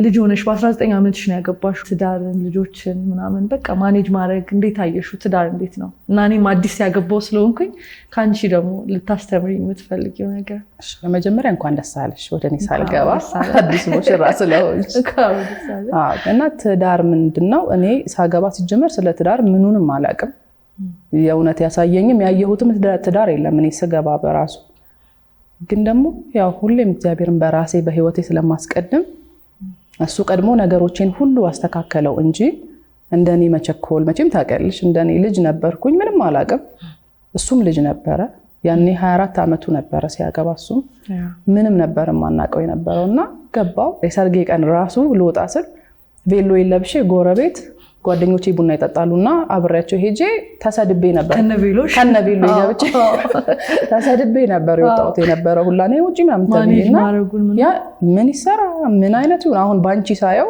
ልጅ ሆነሽ በ19 ዓመትሽ ነው ያገባሽው። ትዳርን ልጆችን ምናምን በቃ ማኔጅ ማድረግ እንዴት አየሽው? ትዳር እንዴት ነው? እና እኔም አዲስ ያገባው ስለሆንኩኝ ከአንቺ ደግሞ ልታስተምሪ የምትፈልጊው ነገር። በመጀመሪያ እንኳን ደስ አለሽ ወደ እኔ ሳልገባ አዲስ ሙሽራ ስለሆንሽ። እና ትዳር ምንድነው? እኔ ሳገባ ሲጀመር ስለ ትዳር ምኑንም አላውቅም። የእውነት ያሳየኝም ያየሁትም ትዳር የለም እኔ ስገባ በራሱ። ግን ደግሞ ያው ሁሌም እግዚአብሔርን በራሴ በህይወቴ ስለማስቀድም እሱ ቀድሞ ነገሮችን ሁሉ አስተካከለው እንጂ እንደኔ መቸኮል መቼም ታውቂያለሽ እንደኔ ልጅ ነበርኩኝ ምንም አላውቅም። እሱም ልጅ ነበረ ያኔ 24 ዓመቱ ነበረ ሲያገባ እሱም ምንም ነበር ማናቀው የነበረውና ገባው የሰርጌ ቀን ራሱ ልወጣ ስል ቬሎ ይለብሽ ጎረቤት ጓደኞቼ ቡና ይጠጣሉና አብሬያቸው ሄጄ ተሰድቤ ነበር ከነቬሎ ይገብጭ ተሰድቤ ነበር የወጣሁት የነበረው ሁላ ነው ውጪ ምናምን ተብዬና ያ ምን ይሰራ ምን አይነት ይሁን አሁን ባንቺ ሳየው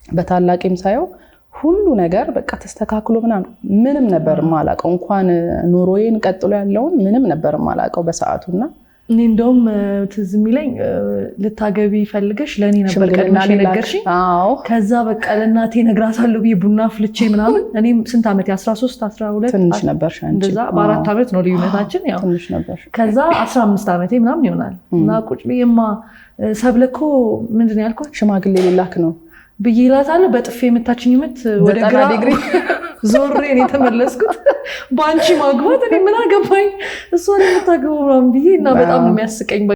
በታላቂም ሳየው ሁሉ ነገር በቃ ተስተካክሎ ምንም ነበር ማላቀው እንኳን ኑሮዬን ቀጥሎ ያለውን ምንም ነበር ማላቀው በሰዓቱና እኔ እንደውም ትዝ የሚለኝ ልታገቢ ፈልገሽ ለኔ ነበር ቀድመሽ ነገርሽኝ። ከዛ በቃ ለእናቴ ነግራታለሁ ብዬ ቡና ፍልቼ ምናምን እኔም ስንት ዓመት 13 12 ትንሽ ነበርሽ አንቺ እንደዛ በ4 ዓመት ነው ልዩነታችን ያው ትንሽ ነበር። ከዛ 15 ዓመቴ ምናምን ይሆናል እና ቁጭ ብዬማ ሰብለኮ ምንድነው ያልኳት ሽማግሌ ሊላክ ነው ብዬ እላታለሁ። በጥፌ የመታችኝ ምት ወደ ግራ ዞሬ ነው ተመለስኩት። ባንቺ ማግባት እኔ ምን አገባኝ እሷን የምታገባው ምናምን ብዬ እና በጣም ነው የሚያስቀኝ።